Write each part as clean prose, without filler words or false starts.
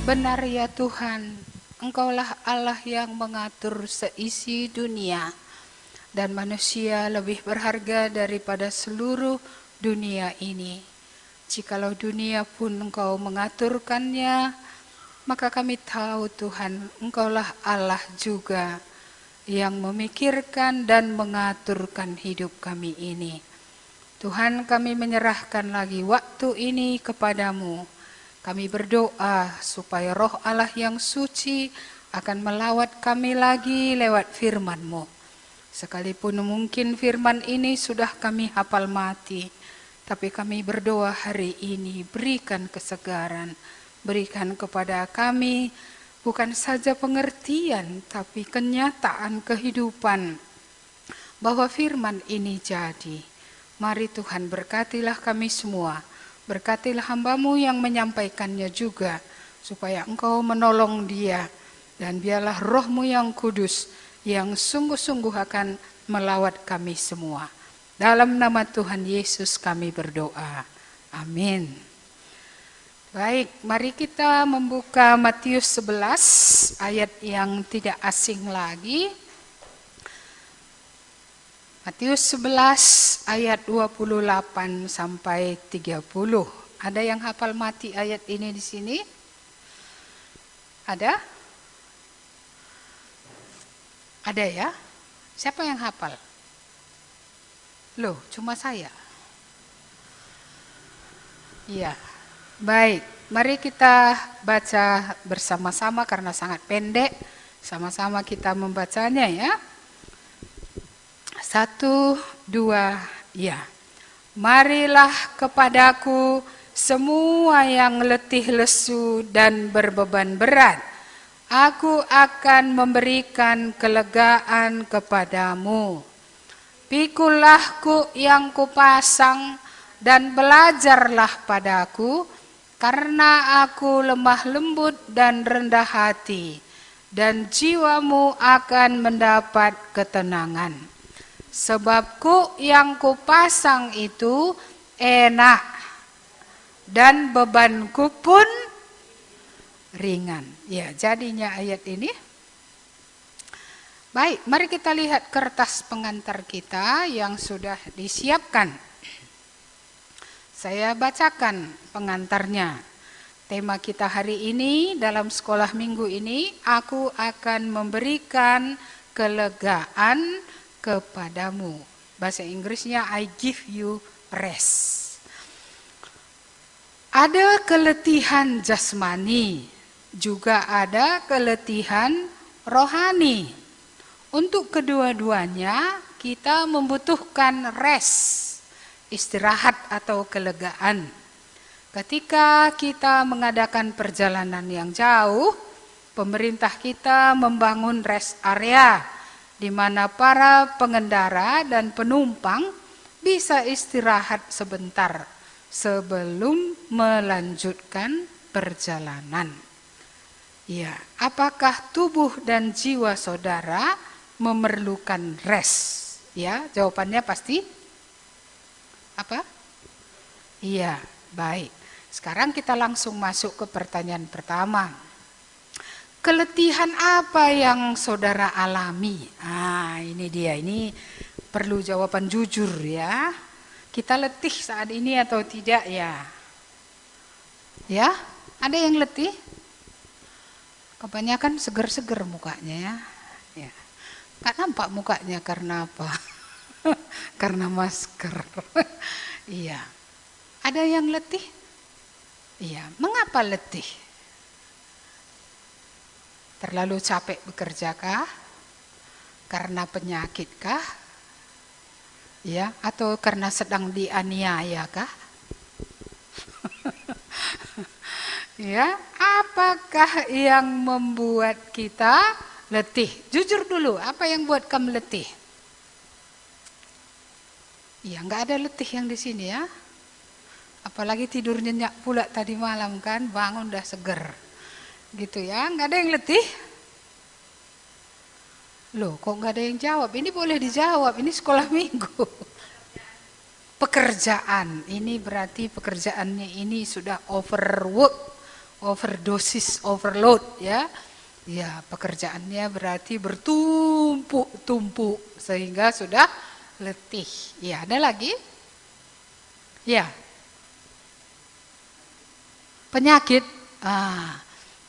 Benar ya Tuhan, Engkaulah Allah yang mengatur seisi dunia, dan manusia lebih berharga daripada seluruh dunia ini. Jikalau dunia pun Engkau mengaturkannya, maka kami tahu Tuhan, Engkaulah Allah juga yang memikirkan dan mengaturkan hidup kami ini. Tuhan, kami menyerahkan lagi waktu ini kepadamu. Kami berdoa supaya roh Allah yang suci akan melawat kami lagi lewat firman-Mu. Sekalipun mungkin firman ini sudah kami hafal mati, tapi kami berdoa hari ini, berikan kesegaran, berikan kepada kami bukan saja pengertian, tapi kenyataan kehidupan bahwa firman ini jadi. Mari Tuhan, berkatilah kami semua, berkatilah hamba-Mu yang menyampaikannya juga, supaya Engkau menolong dia, dan biarlah roh-Mu yang kudus, yang sungguh-sungguh akan melawat kami semua. Dalam nama Tuhan Yesus kami berdoa. Amin. Baik, mari kita membuka Matius 11, ayat yang tidak asing lagi. Matius 11 ayat 28 sampai 30. Ada yang hafal mati ayat ini di sini? Ada? Ada ya? Siapa yang hafal? Loh, cuma saya. Iya. Baik, mari kita baca bersama-sama karena sangat pendek. Sama-sama kita membacanya ya. 1, 2, ya. Marilah kepadaku semua yang letih lesu dan berbeban berat. Aku akan memberikan kelegaan kepadamu. Pikulah kuk yang kupasang dan belajarlah padaku, karena aku lemah lembut dan rendah hati, dan jiwamu akan mendapat ketenangan. Sebab kuk yang kupasang itu enak, dan bebanku pun ringan. Ya, jadinya ayat ini. Baik, mari kita lihat kertas pengantar kita yang sudah disiapkan. Saya bacakan pengantarnya. Tema kita hari ini dalam sekolah minggu ini, aku akan memberikan kelegaan kepadamu. Bahasa Inggrisnya I give you rest. Ada keletihan jasmani, juga ada keletihan rohani. Untuk kedua-duanya kita membutuhkan rest, istirahat atau kelegaan. Ketika kita mengadakan perjalanan yang jauh, pemerintah kita membangun rest area di mana para pengendara dan penumpang bisa istirahat sebentar sebelum melanjutkan perjalanan. Ya, apakah tubuh dan jiwa saudara memerlukan rest? Ya, jawabannya pasti apa? Iya, baik. Sekarang kita langsung masuk ke pertanyaan pertama. Keletihan apa yang saudara alami? Ini dia, ini perlu jawaban jujur ya. Kita letih saat ini atau tidak ya? Ya, ada yang letih? Kebanyakan seger-seger mukanya ya. Nggak nampak mukanya karena apa? Karena masker. Iya. Ada yang letih? Iya. Mengapa letih? Terlalu capek bekerja kah? Karena penyakit kah? Ya, atau karena sedang dianiaya kah? Ya, apakah yang membuat kita letih? Jujur dulu, apa yang buat kamu letih? Ya, nggak ada letih yang di sini ya. Apalagi tidur nyenyak pula tadi malam kan, bangun udah seger. Gitu ya, nggak ada yang letih? Loh, kok nggak ada yang jawab? Ini boleh dijawab, ini sekolah minggu. Pekerjaan, ini berarti pekerjaannya ini sudah overwork, overdosis, overload ya. Ya, pekerjaannya berarti bertumpuk-tumpuk sehingga sudah letih. Ya, ada lagi? Ya. Penyakit.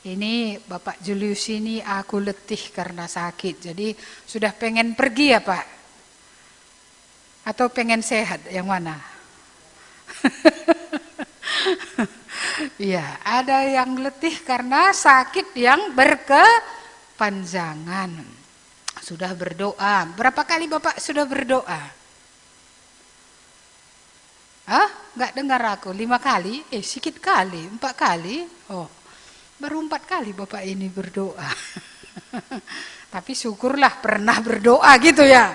Ini Bapak Julius ini aku letih karena sakit. Jadi sudah pengen pergi ya Pak? Atau pengen sehat? Yang mana? Iya, ada yang letih karena sakit yang berkepanjangan. Sudah berdoa. Berapa kali Bapak sudah berdoa? Nggak dengar aku, 5 kali? Sedikit kali, 4 kali. Oh, baru 4 kali Bapak ini berdoa. Tapi syukurlah pernah berdoa gitu ya.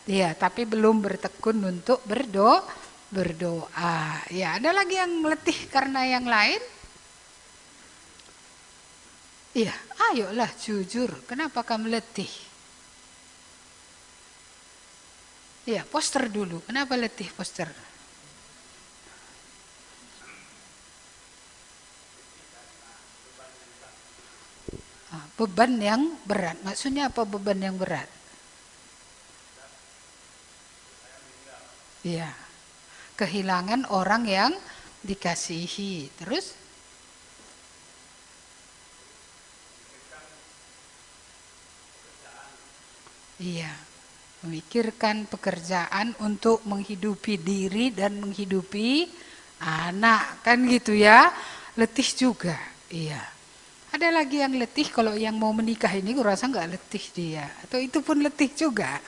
Iya, tapi belum bertekun untuk berdoa. Ya, ada lagi yang letih karena yang lain? Iya, ayolah jujur, kenapa kamu letih? Iya, poster dulu, kenapa letih poster? Beban yang berat, maksudnya apa beban yang berat? Iya, kehilangan orang yang dikasihi, terus? Iya, memikirkan pekerjaan untuk menghidupi diri dan menghidupi anak, kan gitu ya, letih juga, iya. Ada lagi yang letih, kalau yang mau menikah ini gue rasa nggak letih dia, atau itu pun letih juga,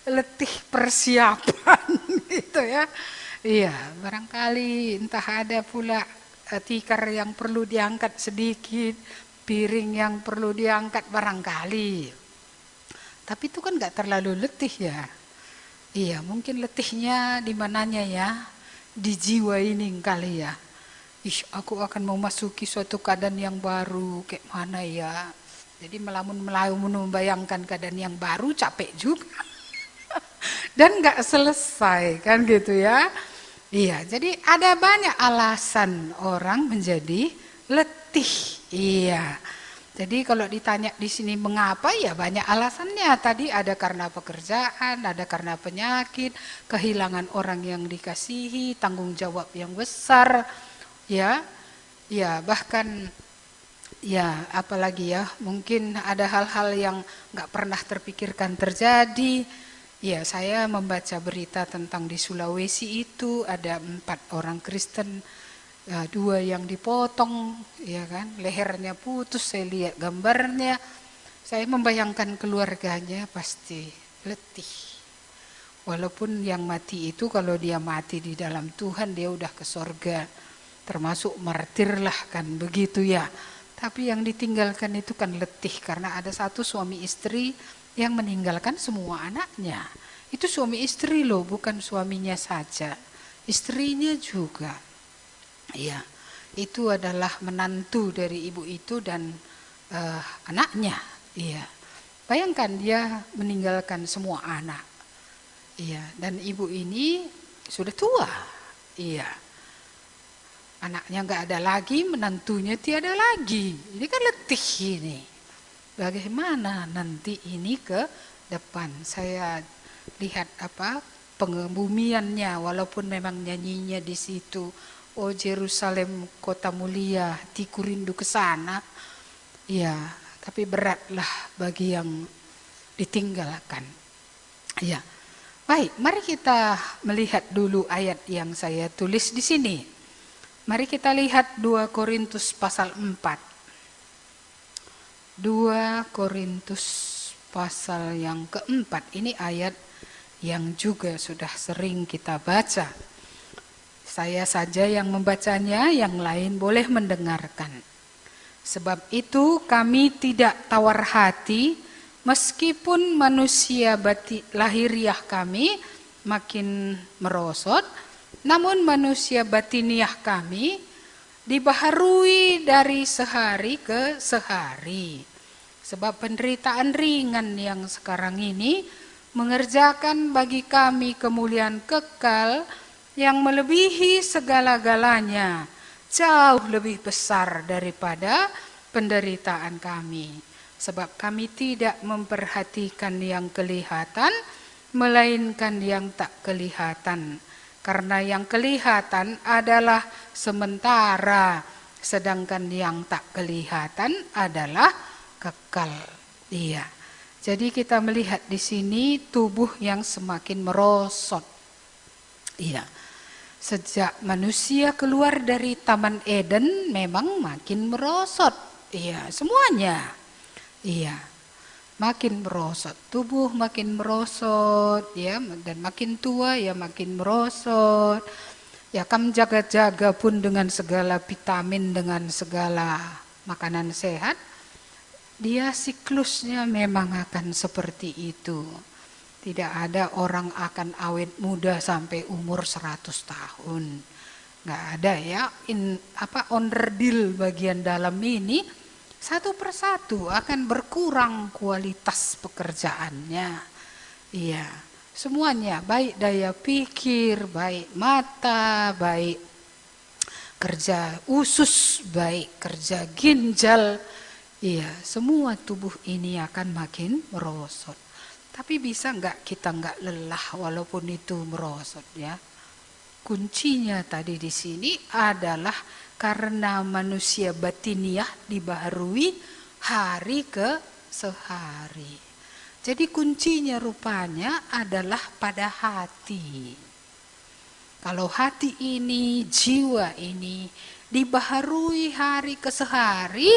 letih persiapan gitu ya. Iya, barangkali entah ada pula tikar yang perlu diangkat sedikit, piring yang perlu diangkat barangkali. Tapi itu kan nggak terlalu letih ya. Iya, mungkin letihnya di mananya ya, di jiwa ini kali ya. Aku akan memasuki suatu keadaan yang baru, kayak mana ya. Jadi melamun membayangkan keadaan yang baru capek juga. Dan nggak selesai kan gitu ya. Iya, jadi ada banyak alasan orang menjadi letih. Iya. Jadi kalau ditanya di sini mengapa, ya banyak alasannya. Tadi ada karena pekerjaan, ada karena penyakit, kehilangan orang yang dikasihi, tanggung jawab yang besar. Ya, bahkan ya apalagi ya, mungkin ada hal-hal yang nggak pernah terpikirkan terjadi. Ya, saya membaca berita tentang di Sulawesi itu ada 4 orang Kristen, 2 yang dipotong, ya kan, lehernya putus. Saya lihat gambarnya, saya membayangkan keluarganya pasti letih. Walaupun yang mati itu kalau dia mati di dalam Tuhan dia udah ke sorga. Termasuk martir lah kan begitu ya. Tapi yang ditinggalkan itu kan letih karena ada satu suami istri yang meninggalkan semua anaknya. Itu suami istri loh, bukan suaminya saja, istrinya juga. Ya, itu adalah menantu dari ibu itu dan anaknya. Iya, bayangkan dia meninggalkan semua anak. Iya, dan ibu ini sudah tua. Iya. Anaknya nggak ada lagi, menantunya tiada lagi. Ini kan letih ini. Bagaimana nanti ini ke depan? Saya lihat pengebumiannya, walaupun memang nyanyinya di situ, oh Yerusalem kota mulia, hatiku rindu ke sana. Ya, tapi beratlah bagi yang ditinggalkan. Ya, baik. Mari kita melihat dulu ayat yang saya tulis di sini. Mari kita lihat 2 Korintus pasal 4. 2 Korintus pasal yang keempat. Ini ayat yang juga sudah sering kita baca. Saya saja yang membacanya, yang lain boleh mendengarkan. Sebab itu kami tidak tawar hati, meskipun manusia lahiriah kami makin merosot, namun manusia batiniah kami dibaharui dari sehari ke sehari. Sebab penderitaan ringan yang sekarang ini mengerjakan bagi kami kemuliaan kekal yang melebihi segala-galanya, jauh lebih besar daripada penderitaan kami. Sebab kami tidak memperhatikan yang kelihatan, melainkan yang tak kelihatan. Karena yang kelihatan adalah sementara, sedangkan yang tak kelihatan adalah kekal. Iya. Jadi kita melihat di sini tubuh yang semakin merosot. Iya. Sejak manusia keluar dari Taman Eden memang makin merosot. Iya, semuanya. Iya. Makin merosot, tubuh makin merosot, ya, dan makin tua ya makin merosot. Ya, kamu jaga-jaga pun dengan segala vitamin, dengan segala makanan sehat, dia siklusnya memang akan seperti itu. Tidak ada orang akan awet muda sampai umur 100 tahun. Nggak ada ya, onderdil bagian dalam ini satu persatu akan berkurang kualitas pekerjaannya. Iya, semuanya, baik daya pikir, baik mata, baik kerja usus, baik kerja ginjal. Iya, semua tubuh ini akan makin merosot. Tapi bisa nggak kita nggak lelah walaupun itu merosot ya? Kuncinya tadi di sini adalah karena manusia batiniah dibaharui hari ke sehari. Jadi kuncinya rupanya adalah pada hati. Kalau hati ini, jiwa ini dibaharui hari ke sehari,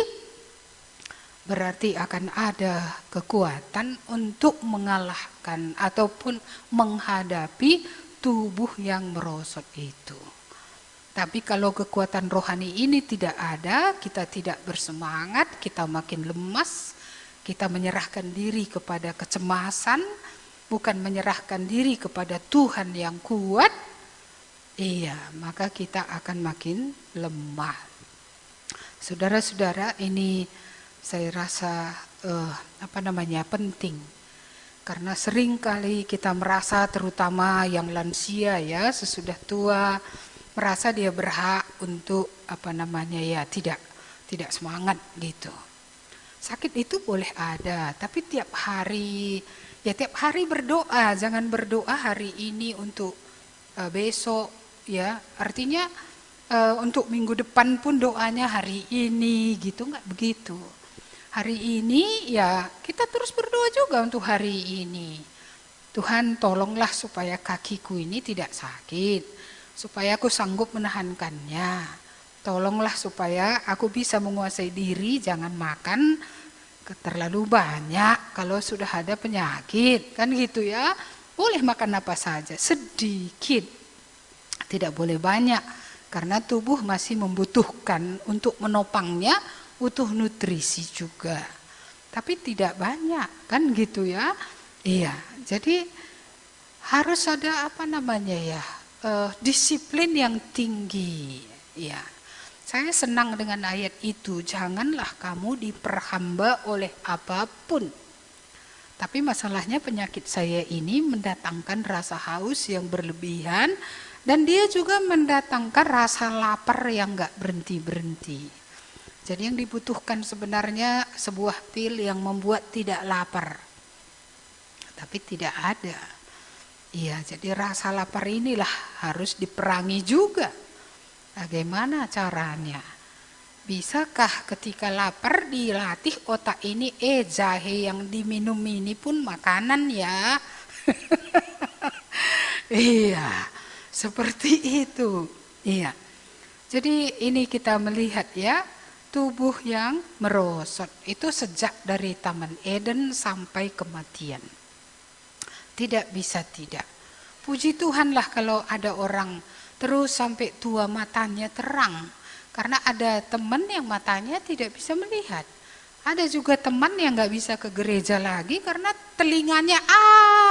berarti akan ada kekuatan untuk mengalahkan ataupun menghadapi tubuh yang merosot itu. Tapi kalau kekuatan rohani ini tidak ada, kita tidak bersemangat, kita makin lemas, kita menyerahkan diri kepada kecemasan, bukan menyerahkan diri kepada Tuhan yang kuat, iya, maka kita akan makin lemah. Saudara-saudara, ini saya rasa penting. Karena sering kali kita merasa, terutama yang lansia ya, sesudah tua, merasa dia berhak untuk tidak semangat gitu. Sakit itu boleh ada, tapi tiap hari berdoa, jangan berdoa hari ini untuk besok ya. Artinya untuk minggu depan pun doanya hari ini gitu, nggak begitu. Hari ini ya kita terus berdoa juga untuk hari ini. Tuhan tolonglah supaya kakiku ini tidak sakit, supaya aku sanggup menahankannya. Tolonglah supaya aku bisa menguasai diri, jangan makan terlalu banyak kalau sudah ada penyakit, kan gitu ya. Boleh makan apa saja, sedikit, tidak boleh banyak, karena tubuh masih membutuhkan untuk menopangnya, butuh nutrisi juga, tapi tidak banyak, kan gitu ya. Iya, jadi harus ada disiplin yang tinggi. Ya, saya senang dengan ayat itu. Janganlah kamu diperhamba oleh apapun. Tapi masalahnya penyakit saya ini mendatangkan rasa haus yang berlebihan, dan dia juga mendatangkan rasa lapar yang gak berhenti-berhenti. Jadi yang dibutuhkan sebenarnya sebuah pil yang membuat tidak lapar. Tapi tidak ada. Iya, jadi rasa lapar inilah harus diperangi juga. Bagaimana caranya? Bisakah ketika lapar dilatih otak ini, jahe yang diminum ini pun makanan ya. Iya, seperti itu. Iya. Jadi ini kita melihat ya, tubuh yang merosot itu sejak dari Taman Eden sampai kematian. Tidak bisa tidak. Puji Tuhanlah kalau ada orang terus sampai tua matanya terang. Karena ada teman yang matanya tidak bisa melihat. Ada juga teman yang gak bisa ke gereja lagi karena telinganya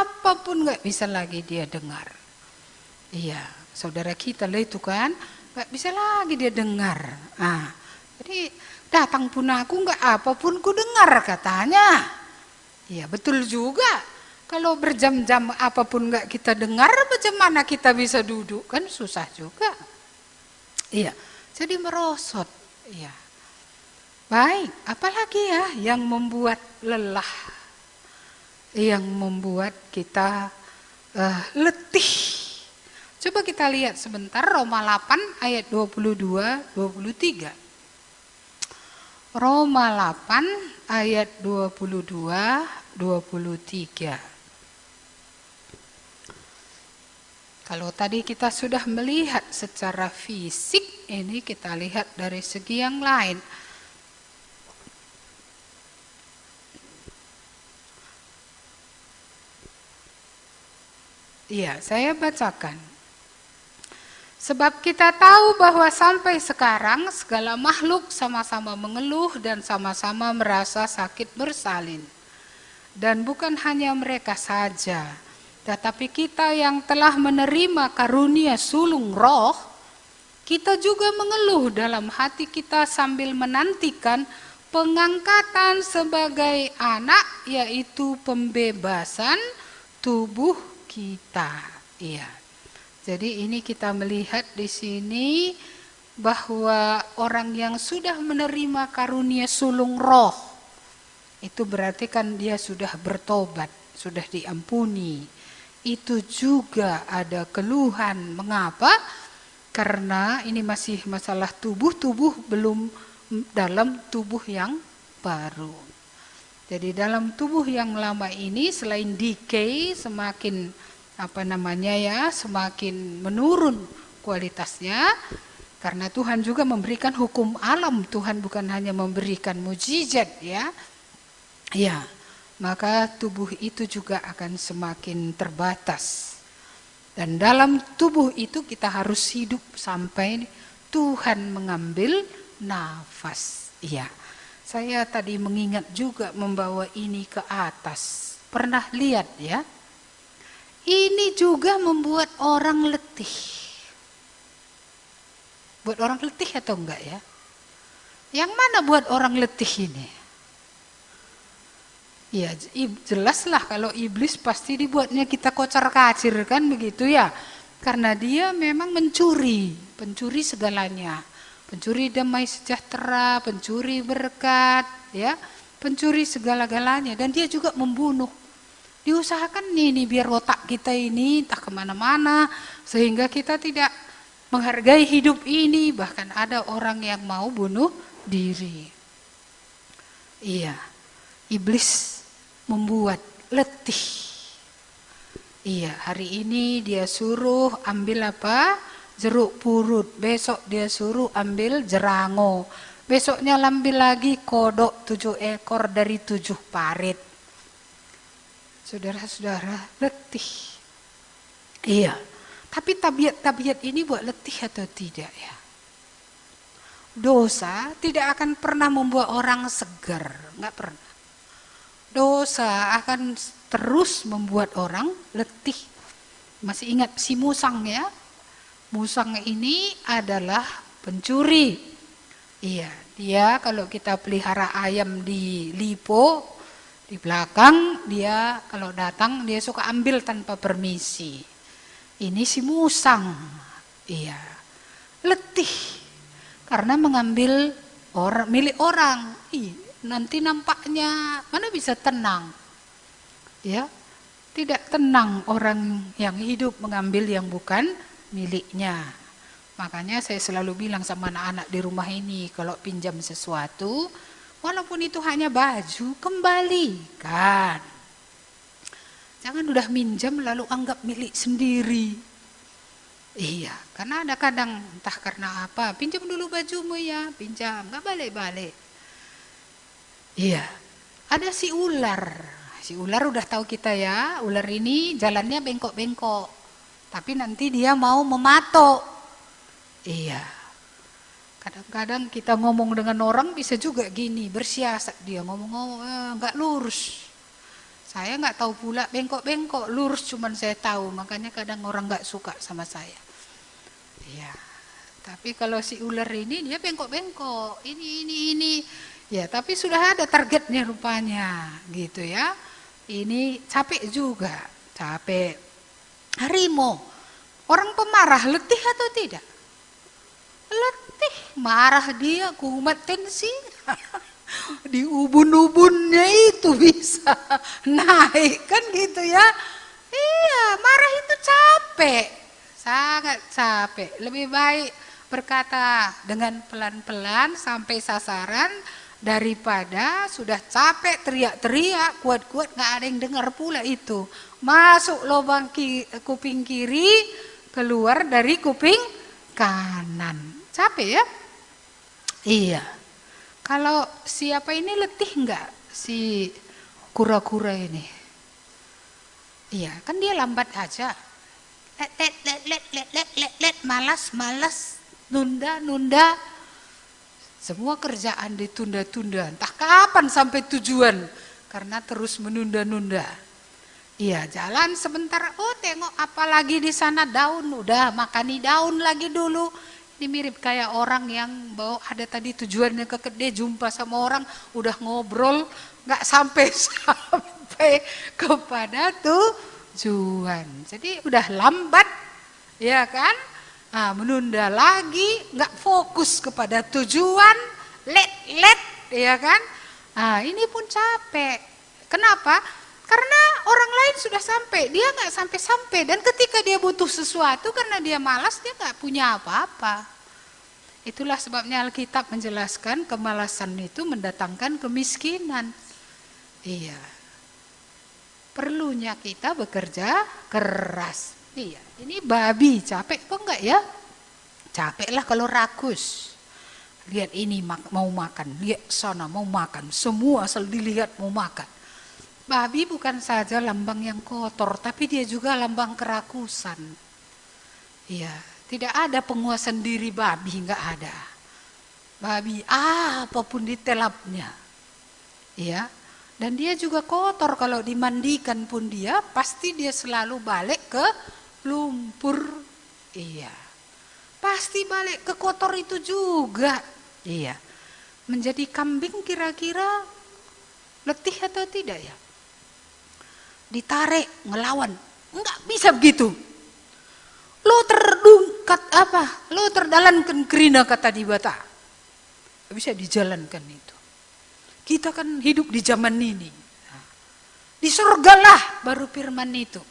apapun gak bisa lagi dia dengar. Iya, saudara kita lah itu kan, gak bisa lagi dia dengar. Jadi datang pun aku nggak apapun ku dengar katanya. Ya betul juga. Kalau berjam-jam apapun nggak kita dengar, bagaimana kita bisa duduk, kan susah juga. Iya. Jadi merosot. Ya. Baik, apalagi ya yang membuat lelah, yang membuat kita letih. Coba kita lihat sebentar Roma 8 ayat 22-23. Roma 8 ayat 22-23. Kalau tadi kita sudah melihat secara fisik, ini kita lihat dari segi yang lain. Iya, saya bacakan. Sebab kita tahu bahwa sampai sekarang segala makhluk sama-sama mengeluh dan sama-sama merasa sakit bersalin. Dan bukan hanya mereka saja, tetapi kita yang telah menerima karunia sulung roh, kita juga mengeluh dalam hati kita sambil menantikan pengangkatan sebagai anak, yaitu pembebasan tubuh kita. Iya. Jadi ini kita melihat di sini bahwa orang yang sudah menerima karunia sulung roh, itu berarti kan dia sudah bertobat, sudah diampuni. Itu juga ada keluhan. Mengapa? Karena ini masih masalah tubuh belum dalam tubuh yang baru. Jadi dalam tubuh yang lama ini selain decay, semakin semakin menurun kualitasnya, karena Tuhan juga memberikan hukum alam. Tuhan bukan hanya memberikan mukjizat, ya. Ya, maka tubuh itu juga akan semakin terbatas. Dan dalam tubuh itu kita harus hidup sampai Tuhan mengambil nafas. Iya. Saya tadi mengingat juga membawa ini ke atas. Pernah lihat ya? Ini juga membuat orang letih. Buat orang letih atau enggak ya? Yang mana buat orang letih ini? Ya jelaslah kalau iblis pasti dibuatnya kita kocar-kacir kan begitu ya. Karena dia memang pencuri segalanya. Pencuri damai sejahtera, pencuri berkat, ya, pencuri segala-galanya, dan dia juga membunuh. Diusahakan ini biar otak kita ini tak kemana-mana, sehingga kita tidak menghargai hidup ini. Bahkan ada orang yang mau bunuh diri. Iya, iblis membuat letih. Iya, hari ini dia suruh ambil apa? Jeruk purut, besok dia suruh ambil jerango, besoknya ambil lagi kodok 7 ekor dari 7 parit. Saudara-saudara, letih. Iya, tapi tabiat ini buat letih atau tidak ya? Dosa tidak akan pernah membuat orang segar, nggak pernah. Dosa akan terus membuat orang letih. Masih ingat si musang ya? Musang ini adalah pencuri. Iya, dia kalau kita pelihara ayam di lipo, di belakang dia kalau datang dia suka ambil tanpa permisi. Ini si musang. Iya. Letih karena mengambil milik orang. Nanti nampaknya mana bisa tenang. Ya. Tidak tenang orang yang hidup mengambil yang bukan miliknya. Makanya saya selalu bilang sama anak-anak di rumah ini, kalau pinjam sesuatu, walaupun itu hanya baju, kembalikan. Jangan udah minjam lalu anggap milik sendiri. Iya, karena ada kadang entah karena apa, pinjam dulu bajumu ya, pinjam, nggak balik-balik. Iya, ada si ular. Si ular udah tahu kita ya, ular ini jalannya bengkok-bengkok. Tapi nanti dia mau mematok. Iya. Kadang-kadang kita ngomong dengan orang bisa juga gini, bersiasat dia ngomong-ngomong nggak lurus. Saya nggak tahu pula bengkok-bengkok, lurus cuman saya tahu. Makanya kadang orang nggak suka sama saya. Iya. Tapi kalau si ular ini dia bengkok-bengkok, ini. Ya, tapi sudah ada targetnya rupanya, gitu ya. Ini capek juga, capek. Harimau, orang pemarah letih atau tidak? letih, marah dia, kumat tensi. Di ubun-ubunnya itu bisa naik kan gitu ya. Iya, marah itu capek, sangat capek. Lebih baik berkata dengan pelan-pelan sampai sasaran daripada sudah capek teriak-teriak kuat-kuat nggak ada yang dengar pula itu. Masuk lubang kuping kiri, keluar dari kuping kanan. Capek ya? Iya. Kalau siapa ini letih enggak si kura-kura ini? Iya, kan dia lambat aja. Malas, nunda. Semua kerjaan ditunda-tunda. Entah kapan sampai tujuan karena terus menunda-nunda. Iya, jalan sebentar. Oh, tengok apa lagi di sana, daun. Udah makani daun lagi dulu. Ini mirip kayak orang yang bawa ada tadi tujuannya ke kedai, jumpa sama orang, udah ngobrol, nggak sampai kepada tujuan. Jadi udah lambat, ya kan? Nah, menunda lagi, nggak fokus kepada tujuan, let, ya kan? Nah, ini pun capek. Kenapa? Karena orang lain sudah sampai, dia nggak sampai-sampai. Dan ketika dia butuh sesuatu, karena dia malas, dia nggak punya apa-apa. Itulah sebabnya Alkitab menjelaskan kemalasan itu mendatangkan kemiskinan. Iya. Perlunya kita bekerja keras. Iya. Ini babi, capek kok enggak ya? Capek lah kalau rakus. Lihat ini mau makan, lihat sana mau makan. Semua asal dilihat mau makan. Babi bukan saja lambang yang kotor, tapi dia juga lambang kerakusan. Iya, tidak ada penguasaan diri babi, enggak ada. Babi apapun ditelapnya. Iya, dan dia juga kotor, kalau dimandikan pun dia pasti dia selalu balik ke lumpur. Iya. Pasti balik ke kotor itu juga. Iya. Menjadi kambing kira-kira letih atau tidak ya? Ditarik, ngelawan. Enggak bisa begitu. Lo terdungkat apa? Lo terdalankan kerina kata di bata. Enggak bisa dijalankan itu. Kita kan hidup di zaman ini. Di surgalah baru firman itu.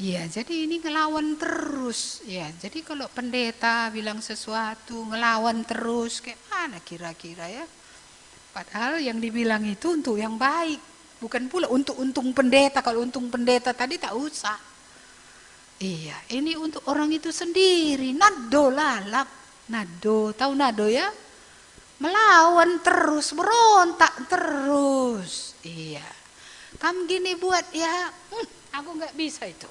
Iya, jadi ini ngelawan terus. Ya, jadi kalau pendeta bilang sesuatu, ngelawan terus, kayak mana kira-kira ya? Padahal yang dibilang itu untuk yang baik. Bukan pula untuk untung pendeta. Kalau untung pendeta tadi tak usah. Iya, ini untuk orang itu sendiri. Nado lalap. Nado, tahu nado ya? Melawan terus, berontak terus. Iya. Kamu gini buat ya, aku nggak bisa itu.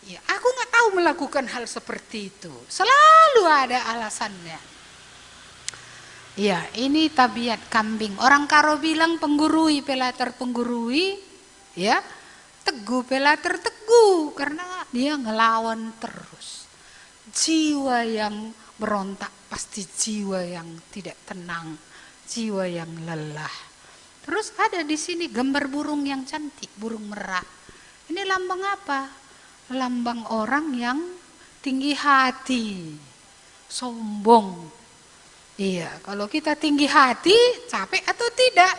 Ya, aku nggak tahu melakukan hal seperti itu. Selalu ada alasannya. Ya, ini tabiat kambing. Orang Karo bilang penggurui, pelater penggurui, ya, teguh pelater teguh, karena dia ngelawan terus. Jiwa yang berontak pasti jiwa yang tidak tenang, jiwa yang lelah. Terus ada di sini gambar burung yang cantik, burung merak. Ini lambang apa? Lambang orang yang tinggi hati, sombong. Iya, kalau kita tinggi hati, capek atau tidak?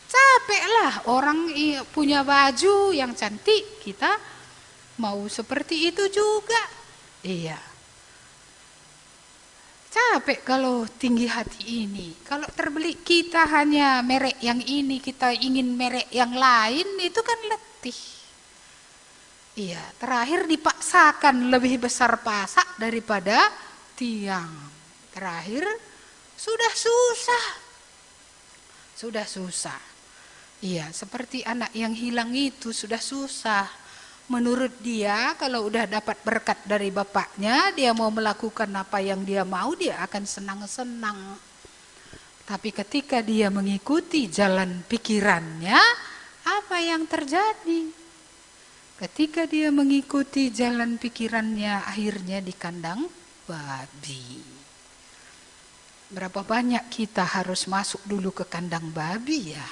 Capek lah, orang punya baju yang cantik, kita mau seperti itu juga. Iya. Capek kalau tinggi hati ini. Kalau terbeli kita hanya merek yang ini, kita ingin merek yang lain, itu kan letih. Iya, terakhir dipaksakan lebih besar pasak daripada tiang. Terakhir sudah susah. Iya, seperti anak yang hilang itu sudah susah. Menurut dia kalau udah dapat berkat dari bapaknya, dia mau melakukan apa yang dia mau, dia akan senang-senang. Tapi ketika dia mengikuti jalan pikirannya, apa yang terjadi? Ketika dia mengikuti jalan pikirannya, akhirnya di kandang babi. Berapa banyak kita harus masuk dulu ke kandang babi ya?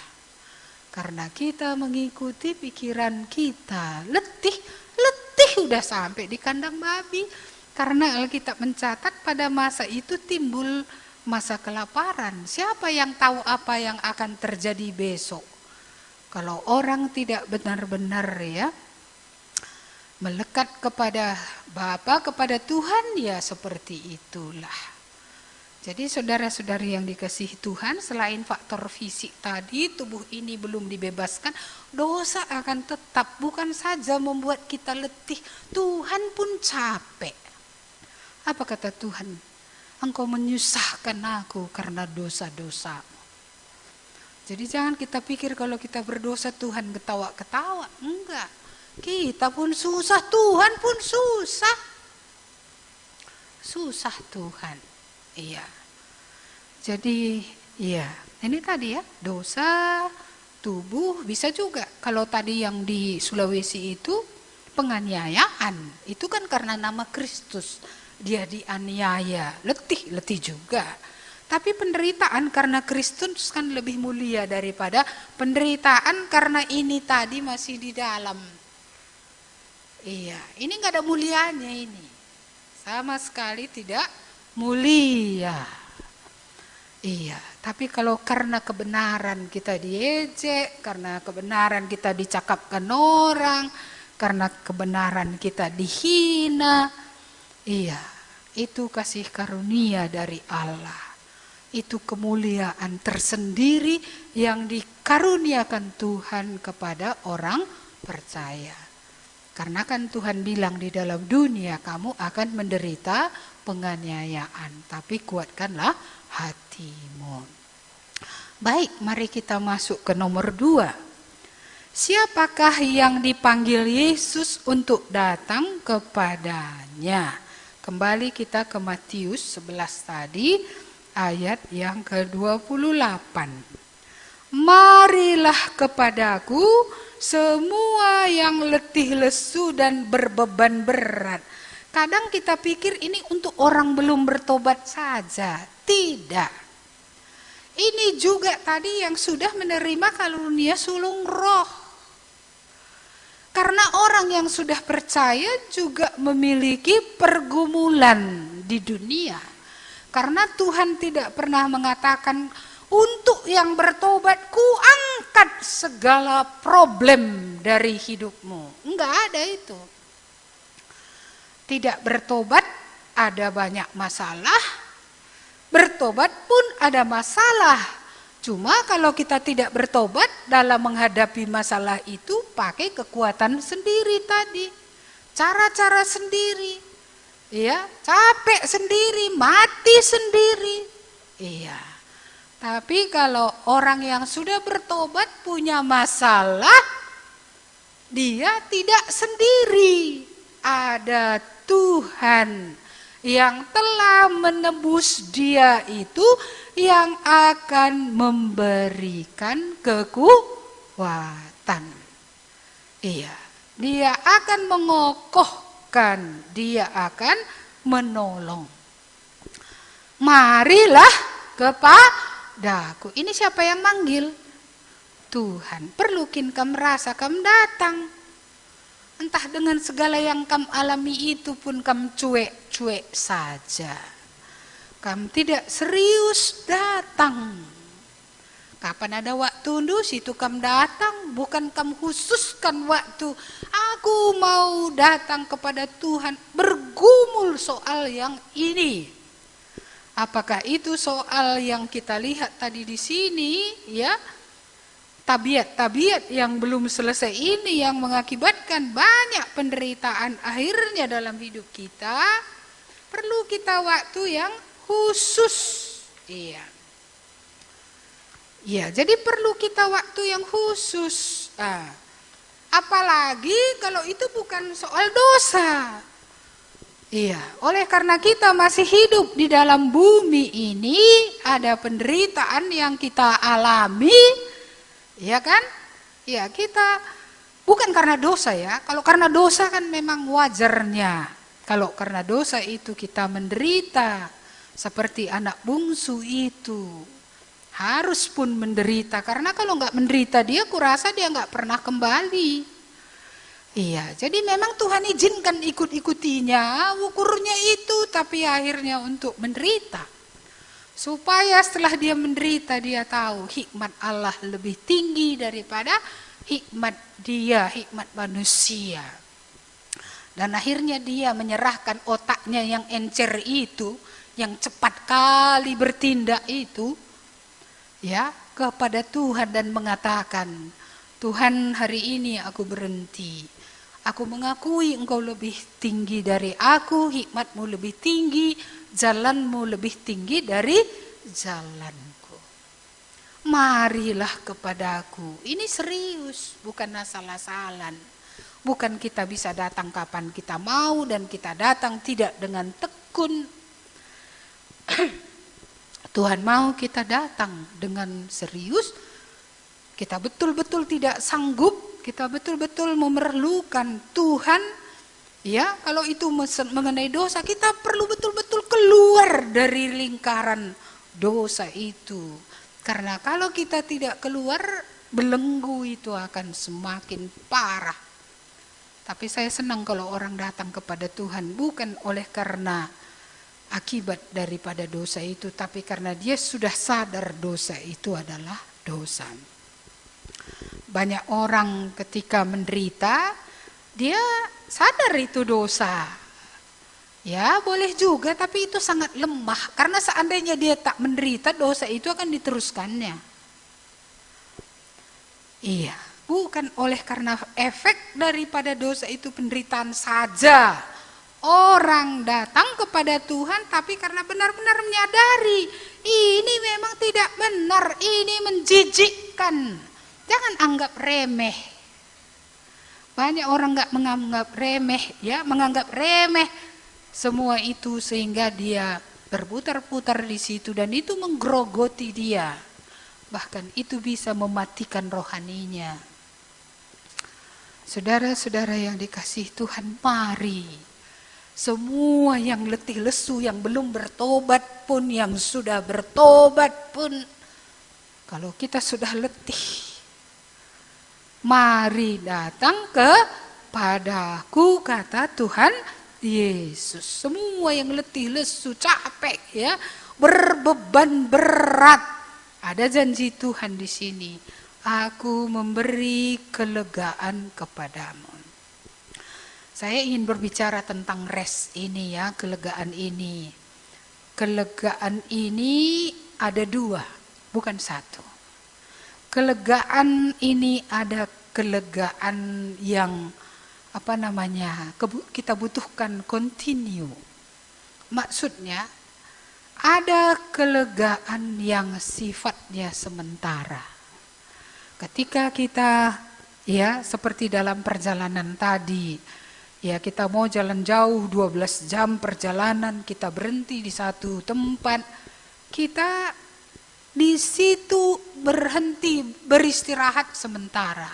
Karena kita mengikuti pikiran kita. Letih udah sampai di kandang babi. Karena Alkitab mencatat pada masa itu timbul masa kelaparan. Siapa yang tahu apa yang akan terjadi besok? Kalau orang tidak benar-benar ya melekat kepada Bapa, kepada Tuhan, ya seperti itulah. Jadi saudara-saudari yang dikasihi Tuhan, selain faktor fisik tadi, tubuh ini belum dibebaskan, dosa akan tetap. Bukan saja membuat kita letih, Tuhan pun capek. Apa kata Tuhan? Engkau menyusahkan aku karena dosa-dosamu. Jadi jangan kita pikir kalau kita berdosa Tuhan ketawa-ketawa. Enggak. Kita pun susah, Tuhan pun susah. Susah Tuhan. Iya. Jadi iya, ini tadi ya, dosa tubuh bisa juga. Kalau tadi yang di Sulawesi itu penganiayaan, itu kan karena nama Kristus. Dia dianiaya, letih juga. Tapi penderitaan karena Kristus kan lebih mulia daripada penderitaan karena ini tadi masih di dalam. Iya, ini nggak ada mulianya ini. Sama sekali tidak mulia. Iya, tapi kalau karena kebenaran kita diejek, karena kebenaran kita dicakapkan orang, karena kebenaran kita dihina, iya, itu kasih karunia dari Allah. Itu kemuliaan tersendiri yang dikaruniakan Tuhan kepada orang percaya. Karena kan Tuhan bilang di dalam dunia kamu akan menderita penganiayaan, tapi kuatkanlah hatimu. Baik, mari kita masuk ke nomor 2. Siapakah yang dipanggil Yesus untuk datang kepadanya? Kembali kita ke Matius 11 tadi, ayat yang ke-28. Marilah kepadaku semua yang letih lesu dan berbeban berat. Kadang kita pikir ini untuk orang belum bertobat saja. Tidak. Ini juga tadi yang sudah menerima karunia sulung roh. Karena orang yang sudah percaya juga memiliki pergumulan di dunia. Karena Tuhan tidak pernah mengatakan untuk yang bertobat ku angkat segala problem dari hidupmu. Enggak ada itu. Tidak bertobat ada banyak masalah, bertobat pun ada masalah. Cuma kalau kita tidak bertobat dalam menghadapi masalah itu pakai kekuatan sendiri tadi. Cara-cara sendiri. Ya, capek sendiri, mati sendiri. Iya. Tapi kalau orang yang sudah bertobat punya masalah, dia tidak sendiri. Ada Tuhan yang telah menebus dia itu yang akan memberikan kekuatan. Iya, dia akan mengokohkan, dia akan menolong. Marilah kepadaku. Ini siapa yang manggil? Tuhan. Perlukin kamu merasa kamu datang. Entah dengan segala yang kamu alami itu pun kamu cuek-cuek saja. Kamu tidak serius datang. Kapan ada waktu situ kamu datang, bukan kamu khususkan waktu. Aku mau datang kepada Tuhan, bergumul soal yang ini. Apakah itu soal yang kita lihat tadi di sini, ya? Tabiat-tabiat yang belum selesai ini yang mengakibatkan banyak penderitaan akhirnya dalam hidup kita. Perlu kita waktu yang khusus. Iya. Ya, jadi perlu kita waktu yang khusus. Apalagi kalau itu bukan soal dosa. Iya, oleh karena kita masih hidup di dalam bumi ini, ada penderitaan yang kita alami. Ya kan? Ya, kita bukan karena dosa ya. Kalau karena dosa kan memang wajarnya. Kalau karena dosa itu kita menderita. Seperti anak bungsu itu. Harus pun menderita. Karena kalau nggak menderita dia, kurasa dia nggak pernah kembali. Iya, jadi memang Tuhan izinkan ikut-ikutinya, ukurnya itu, tapi akhirnya untuk menderita. Supaya setelah dia menderita, dia tahu hikmat Allah lebih tinggi daripada hikmat dia, hikmat manusia. Dan akhirnya dia menyerahkan otaknya yang encer itu, yang cepat kali bertindak itu, ya, kepada Tuhan dan mengatakan, Tuhan, hari ini aku berhenti. Aku mengakui Engkau lebih tinggi dari aku, hikmat-Mu lebih tinggi, jalan-Mu lebih tinggi dari jalanku. Marilah kepadaku. Ini serius, bukan asal-asalan. Bukan kita bisa datang kapan kita mau dan kita datang tidak dengan tekun. Tuhan mau kita datang dengan serius. Kita betul-betul tidak sanggup, kita betul-betul memerlukan Tuhan. Ya, kalau itu mengenai dosa, kita perlu betul-betul keluar dari lingkaran dosa itu. Karena kalau kita tidak keluar, belenggu itu akan semakin parah. Tapi saya senang kalau orang datang kepada Tuhan bukan oleh karena akibat daripada dosa itu, tapi karena dia sudah sadar dosa itu adalah dosa. Banyak orang ketika menderita, dia sadar itu dosa. Ya, boleh juga, tapi itu sangat lemah. Karena seandainya dia tak menderita, dosa itu akan diteruskannya. Iya, bukan oleh karena efek daripada dosa itu penderitaan saja. Orang datang kepada Tuhan, tapi karena benar-benar menyadari, ini memang tidak benar, ini menjijikkan. Jangan anggap remeh. Banyak orang nggak menganggap remeh, ya, menganggap remeh semua itu sehingga dia berputar-putar di situ dan itu menggerogoti dia. Bahkan itu bisa mematikan rohaninya. Saudara-saudara yang dikasihi Tuhan, mari semua yang letih lesu, yang belum bertobat pun, yang sudah bertobat pun, kalau kita sudah letih, mari datang kepadaku, kata Tuhan Yesus. Semua yang letih lesu, capek, ya, berbeban berat, ada janji Tuhan di sini. Aku memberi kelegaan kepadamu. Saya ingin berbicara tentang rest ini, ya, kelegaan ini. Kelegaan ini ada dua, bukan satu. Kelegaan ini ada kelegaan yang kita butuhkan continue. Maksudnya ada kelegaan yang sifatnya sementara. Ketika kita, ya, seperti dalam perjalanan tadi, ya, kita mau jalan jauh 12 jam perjalanan, kita berhenti di satu tempat, kita di situ berhenti beristirahat sementara.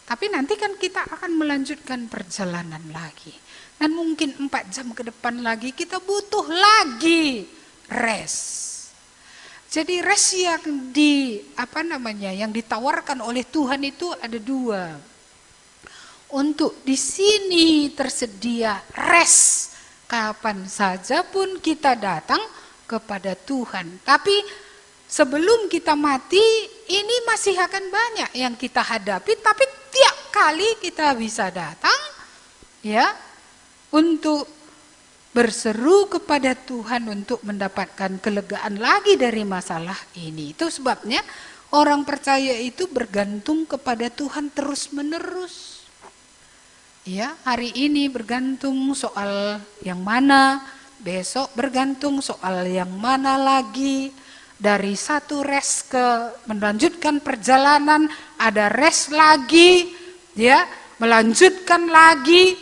Tapi nanti kan kita akan melanjutkan perjalanan lagi. Dan mungkin 4 jam ke depan lagi kita butuh lagi rest. Jadi rest yang yang ditawarkan oleh Tuhan itu ada dua. Untuk di sini tersedia rest kapan saja pun kita datang kepada Tuhan. Tapi sebelum kita mati, ini masih akan banyak yang kita hadapi, tapi tiap kali kita bisa datang, ya, untuk berseru kepada Tuhan untuk mendapatkan kelegaan lagi dari masalah ini. Itu sebabnya orang percaya itu bergantung kepada Tuhan terus-menerus. Ya, hari ini bergantung soal yang mana, besok bergantung soal yang mana lagi. Dari satu rest ke melanjutkan perjalanan, ada rest lagi, ya, melanjutkan lagi.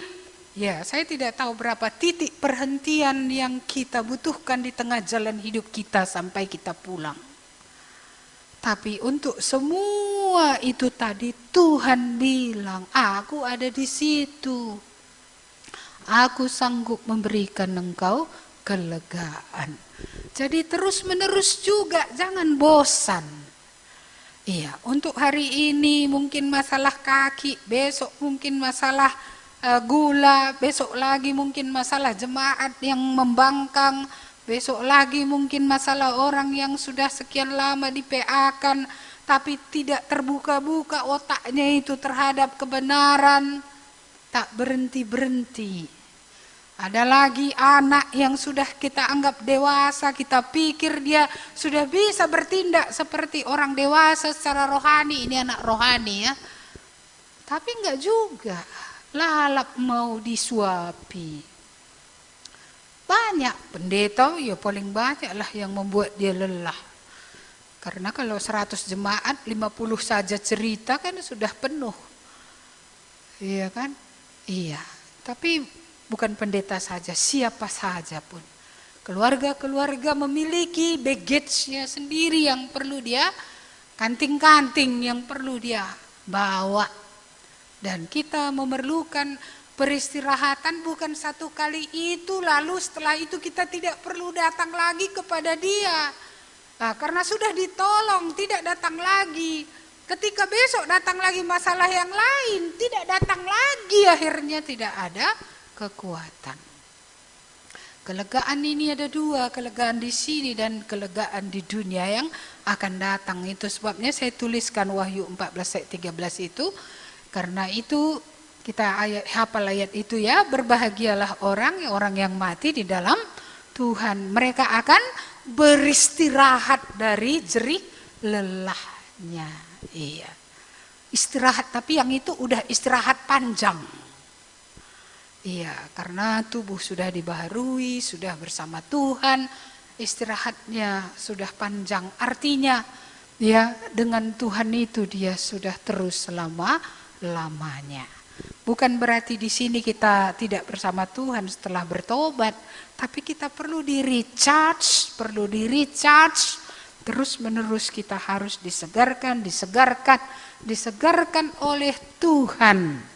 Ya, saya tidak tahu berapa titik perhentian yang kita butuhkan di tengah jalan hidup kita sampai kita pulang. Tapi untuk semua itu tadi Tuhan bilang, aku ada di situ. Aku sanggup memberikan engkau kelegaan. Jadi terus menerus juga, jangan bosan. Iya, untuk hari ini mungkin masalah kaki, besok mungkin masalah gula, besok lagi mungkin masalah jemaat yang membangkang, besok lagi mungkin masalah orang yang sudah sekian lama di PA-kan, tapi tidak terbuka-buka otaknya itu terhadap kebenaran, tak berhenti-berhenti. Ada lagi anak yang sudah kita anggap dewasa, kita pikir dia sudah bisa bertindak seperti orang dewasa secara rohani, ini anak rohani ya. Tapi enggak juga, lalap mau disuapi. Banyak pendeta, ya paling banyak lah yang membuat dia lelah. Karena kalau 100 jemaat, 50 saja cerita kan sudah penuh. Iya kan? Iya, tapi bukan pendeta saja, siapa saja pun. Keluarga-keluarga memiliki baggage-nya sendiri yang perlu dia kanting-kanting, yang perlu dia bawa. Dan kita memerlukan peristirahatan bukan satu kali itu, lalu setelah itu kita tidak perlu datang lagi kepada dia. Nah, karena sudah ditolong, tidak datang lagi. Ketika besok datang lagi masalah yang lain, tidak datang lagi, akhirnya tidak ada kekuatan. Kelegaan ini ada dua, kelegaan di sini dan kelegaan di dunia yang akan datang. Itu sebabnya saya tuliskan Wahyu 14 ayat 13 itu, karena itu kita hafal ayat itu ya, berbahagialah orang yang mati di dalam Tuhan. Mereka akan beristirahat dari jerih lelahnya. Iya. Istirahat, tapi yang itu udah istirahat panjang. Iya, karena tubuh sudah dibaharui, sudah bersama Tuhan, istirahatnya sudah panjang. Artinya, ya dengan Tuhan itu dia sudah terus selama-lamanya. Bukan berarti di sini kita tidak bersama Tuhan setelah bertobat, tapi kita perlu di-recharge, terus-menerus kita harus disegarkan oleh Tuhan.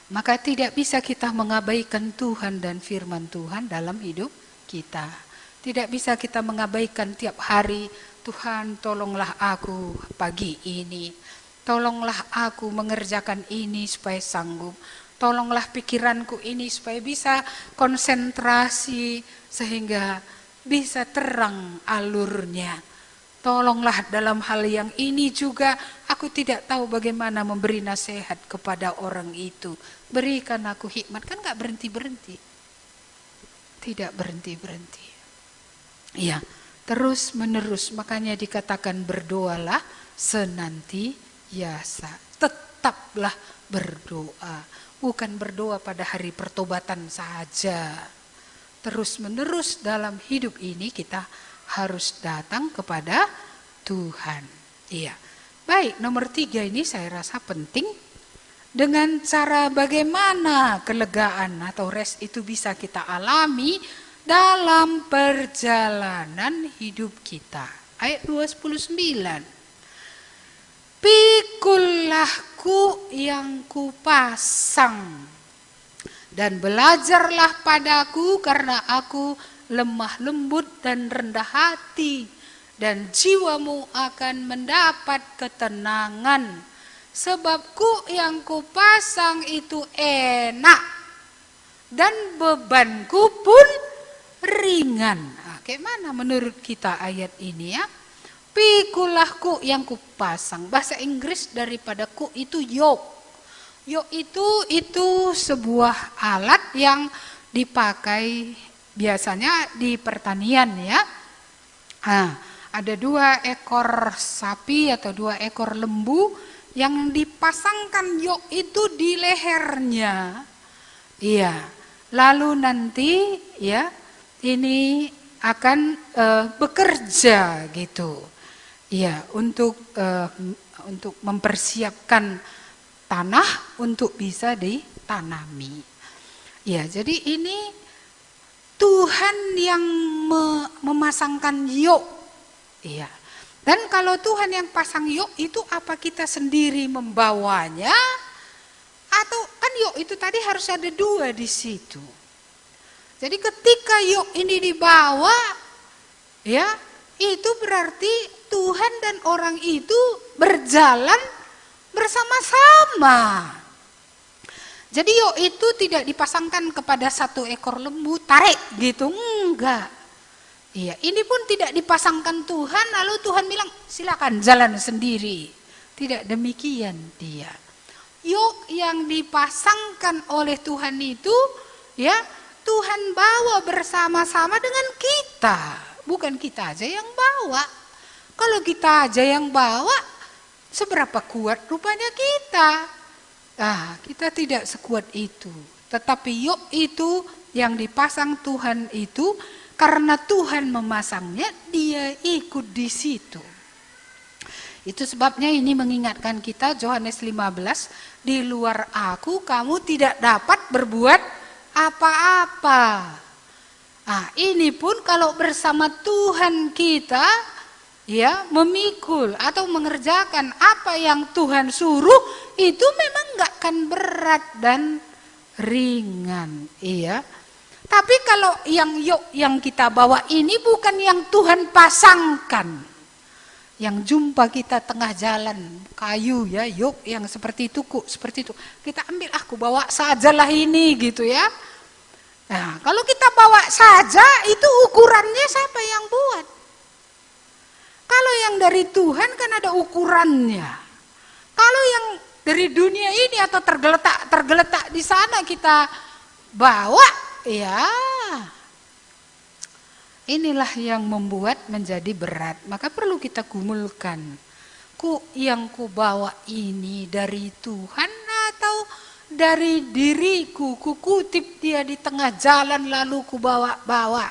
Maka tidak bisa kita mengabaikan Tuhan dan firman Tuhan dalam hidup kita. Tidak bisa kita mengabaikan tiap hari, Tuhan tolonglah aku pagi ini. Tolonglah aku mengerjakan ini supaya sanggup. Tolonglah pikiranku ini supaya bisa konsentrasi sehingga bisa terang alurnya. Tolonglah dalam hal yang ini juga, aku tidak tahu bagaimana memberi nasihat kepada orang itu. Berikan aku hikmat, kan gak berhenti-berhenti. Tidak berhenti-berhenti. Ya, terus menerus, makanya dikatakan berdoalah senantiasa. Tetaplah berdoa, bukan berdoa pada hari pertobatan saja. Terus menerus dalam hidup ini kita harus datang kepada Tuhan. Iya. Baik, nomor 3 ini saya rasa penting. Dengan cara bagaimana kelegaan atau rest itu bisa kita alami dalam perjalanan hidup kita. Ayat 2:9. Pikullah ku yang kupasang dan belajarlah padaku karena aku lemah lembut dan rendah hati, dan jiwamu akan mendapat ketenangan. Sebab kuk yang kupasang itu enak, dan bebanku pun ringan. Nah, kayak mana menurut kita ayat ini ya? Pikulah kuk yang kupasang. Bahasa Inggris daripada kuk itu yoke. Yoke itu sebuah alat yang dipakai biasanya di pertanian ya. Nah, ada 2 ekor sapi atau 2 ekor lembu yang dipasangkan yok itu di lehernya. Iya. Lalu nanti ya ini akan bekerja gitu. Iya, untuk mempersiapkan tanah untuk bisa ditanami. Ya, jadi ini Tuhan yang memasangkan yok. Iya. Dan kalau Tuhan yang pasang yok itu apa kita sendiri membawanya? Atau kan yok itu tadi harus ada 2 di situ. Jadi ketika yok ini dibawa, ya itu berarti Tuhan dan orang itu berjalan bersama-sama. Jadi yok itu tidak dipasangkan kepada satu ekor lembu, tarik gitu, enggak. Iya, ini pun tidak dipasangkan Tuhan, lalu Tuhan bilang silakan jalan sendiri. Tidak demikian dia. Yok yang dipasangkan oleh Tuhan itu, ya Tuhan bawa bersama-sama dengan kita, bukan kita aja yang bawa. Kalau kita aja yang bawa, seberapa kuat rupanya kita? Kita tidak sekuat itu. Tetapi yok itu yang dipasang Tuhan itu, karena Tuhan memasangnya, dia ikut di situ. Itu sebabnya ini mengingatkan kita, Yohanes 15, di luar aku kamu tidak dapat berbuat apa-apa. Ini pun kalau bersama Tuhan kita, ya memikul atau mengerjakan apa yang Tuhan suruh, itu memang nggak akan berat dan ringan, iya. Tapi kalau yang yok yang kita bawa ini bukan yang Tuhan pasangkan. Yang jumpa kita tengah jalan, kayu ya, yok yang seperti itu, kok seperti itu. Kita ambil, aku bawa sajalah ini gitu ya. Nah, kalau kita bawa saja, itu ukurannya siapa yang buat? Kalau yang dari Tuhan kan ada ukurannya. Kalau yang dari dunia ini atau tergeletak di sana kita bawa, ya inilah yang membuat menjadi berat. Maka perlu kita gumulkan. Yang ku bawa ini dari Tuhan atau dari diriku? Ku kutip dia di tengah jalan lalu ku bawa-bawa.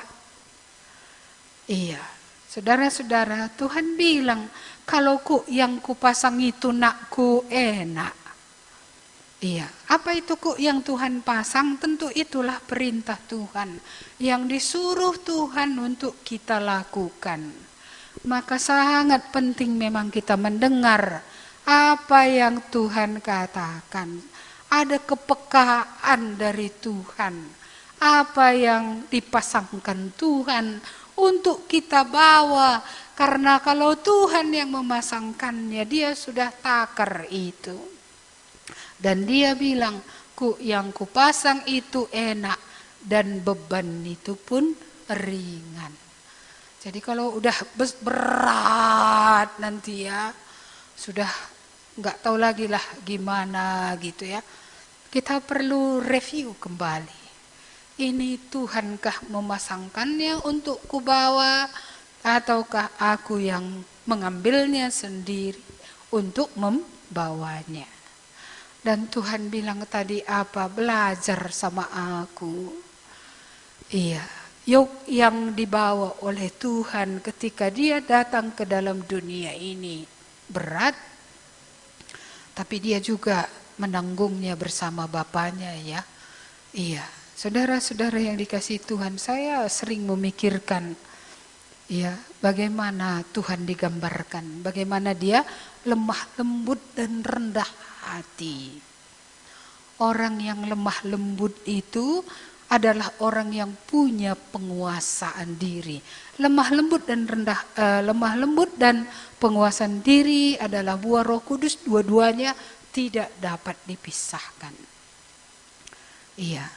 Iya, saudara-saudara, Tuhan bilang, kalau yang ku pasang itu nakku enak. Iya, apa itu yang Tuhan pasang? Tentu itulah perintah Tuhan yang disuruh Tuhan untuk kita lakukan. Maka sangat penting memang kita mendengar apa yang Tuhan katakan. Ada kepekaan dari Tuhan. Apa yang dipasangkan Tuhan untuk kita bawa. Karena kalau Tuhan yang memasangkannya, dia sudah takar itu. Dan dia bilang, yang kupasang itu enak dan beban itu pun ringan. Jadi kalau udah berat nanti ya, sudah nggak tahu lagi lah gimana gitu ya. Kita perlu review kembali. Ini Tuhankah memasangkannya untuk kubawa, ataukah aku yang mengambilnya sendiri untuk membawanya? Dan Tuhan bilang tadi apa? Belajar sama aku. Iya, yok yang dibawa oleh Tuhan ketika dia datang ke dalam dunia ini berat, tapi dia juga menanggungnya bersama Bapaknya ya. Iya, saudara-saudara yang dikasihi Tuhan, saya sering memikirkan ya, bagaimana Tuhan digambarkan, bagaimana dia lemah lembut dan rendah hati. Orang yang lemah lembut itu adalah orang yang punya penguasaan diri. Lemah lembut dan penguasaan diri adalah buah Roh Kudus, dua-duanya tidak dapat dipisahkan. Iya.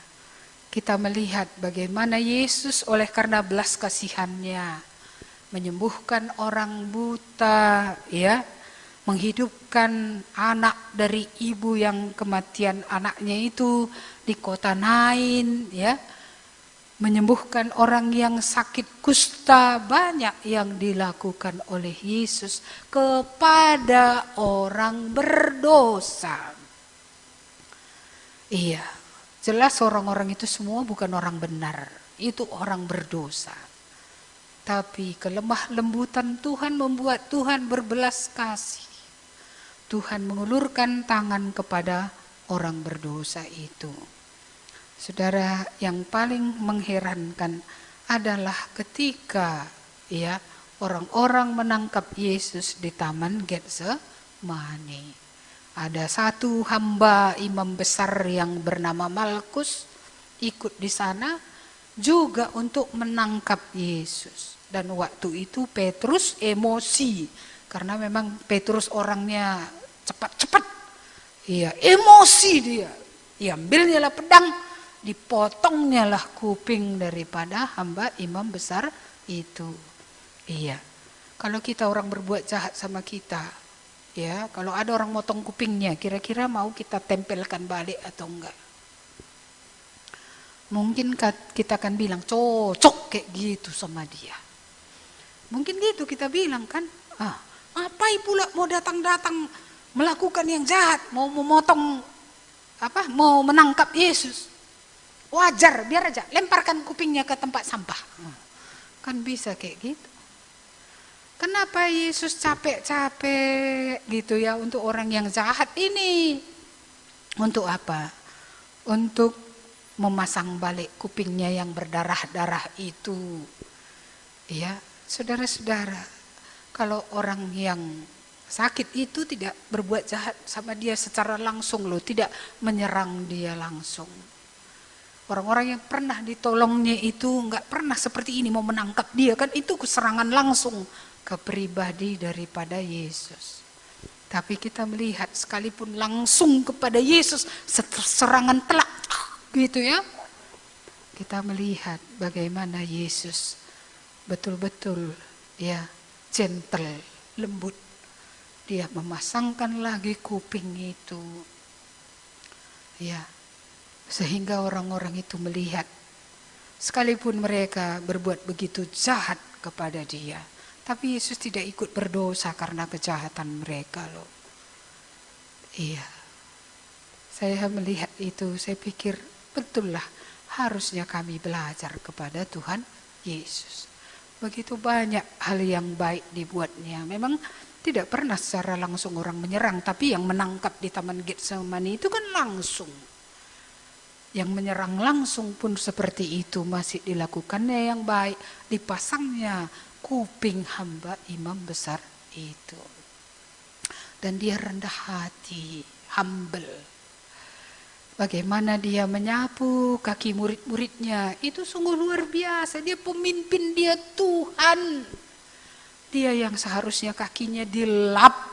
Kita melihat bagaimana Yesus oleh karena belas kasihannya menyembuhkan orang buta, ya, menghidupkan anak dari ibu yang kematian anaknya itu di kota Nain, ya, menyembuhkan orang yang sakit kusta, banyak yang dilakukan oleh Yesus kepada orang berdosa. Iya, jelas orang-orang itu semua bukan orang benar, itu orang berdosa. Tapi kelemah lembutan Tuhan membuat Tuhan berbelas kasih. Tuhan mengulurkan tangan kepada orang berdosa itu. Saudara, yang paling mengherankan adalah ketika ya orang-orang menangkap Yesus di Taman Getsemani. Ada satu hamba imam besar yang bernama Malkus ikut di sana juga untuk menangkap Yesus. Dan waktu itu Petrus emosi Karena memang Petrus orangnya cepat-cepat. Iya, emosi dia. Diambilnya lah pedang, dipotongnya lah kuping daripada hamba imam besar itu. Iya. Kalau kita orang berbuat jahat sama kita, ya, kalau ada orang motong kupingnya, kira-kira mau kita tempelkan balik atau enggak? Mungkin kita akan bilang cocok kayak gitu sama dia. Mungkin gitu kita bilang kan, apa pula mau datang-datang melakukan yang jahat, mau memotong mau menangkap Yesus. Wajar, biar aja, lemparkan kupingnya ke tempat sampah. Kan bisa kayak gitu. Kenapa Yesus capek-capek gitu ya untuk orang yang jahat ini? Untuk apa? Untuk memasang balik kupingnya yang berdarah-darah itu. Ya, saudara-saudara, kalau orang yang sakit itu tidak berbuat jahat sama dia secara langsung loh, tidak menyerang dia langsung. Orang-orang yang pernah ditolongnya itu nggak pernah seperti ini mau menangkap dia, kan itu serangan langsung ke pribadi daripada Yesus. Tapi kita melihat sekalipun langsung kepada Yesus serangan telak gitu ya. Kita melihat bagaimana Yesus betul-betul ya gentle, lembut. Dia memasangkan lagi kuping itu. Ya. Sehingga orang-orang itu melihat sekalipun mereka berbuat begitu jahat kepada dia, tapi Yesus tidak ikut berdosa karena kejahatan mereka loh. Iya. Saya melihat itu, saya pikir betul lah, harusnya kami belajar kepada Tuhan Yesus. Begitu banyak hal yang baik dibuatnya. Memang tidak pernah secara langsung orang menyerang, tapi yang menangkap di Taman Getsemani itu kan langsung. Yang menyerang langsung pun seperti itu masih dilakukannya yang baik, dipasangnya kuping hamba imam besar itu. Dan dia rendah hati, humble. Bagaimana dia menyapu kaki murid-muridnya, itu sungguh luar biasa. Dia pemimpin, dia Tuhan. Dia yang seharusnya kakinya dilap.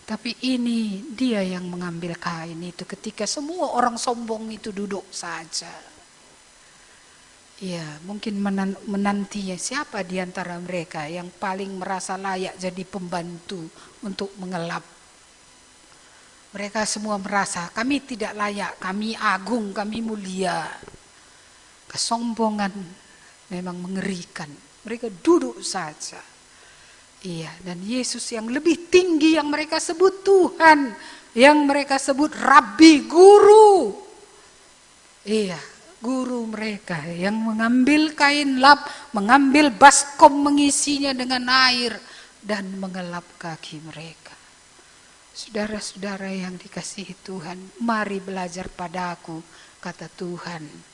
Tapi ini dia yang mengambil kain itu ketika semua orang sombong itu duduk saja. Ya, mungkin menantinya siapa di antara mereka yang paling merasa layak jadi pembantu untuk mengelap. Mereka semua merasa kami tidak layak, kami agung, kami mulia. Kesombongan memang mengerikan. Mereka duduk saja. Iya, dan Yesus yang lebih tinggi yang mereka sebut Tuhan, yang mereka sebut Rabbi, guru. Iya, guru mereka yang mengambil kain lap, mengambil baskom mengisinya dengan air dan mengelap kaki mereka. Saudara-saudara yang dikasihi Tuhan, mari belajar padaku, kata Tuhan.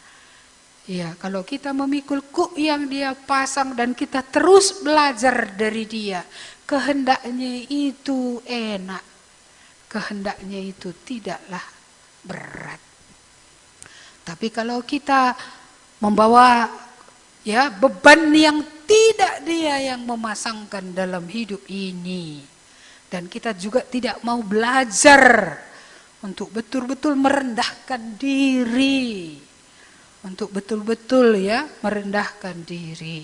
Ya, kalau kita memikul kuk yang dia pasang dan kita terus belajar dari dia, kehendaknya itu enak, kehendaknya itu tidaklah berat. Tapi kalau kita membawa ya beban yang tidak dia yang memasangkan dalam hidup ini, dan kita juga tidak mau belajar untuk betul-betul merendahkan diri, untuk betul-betul ya merendahkan diri,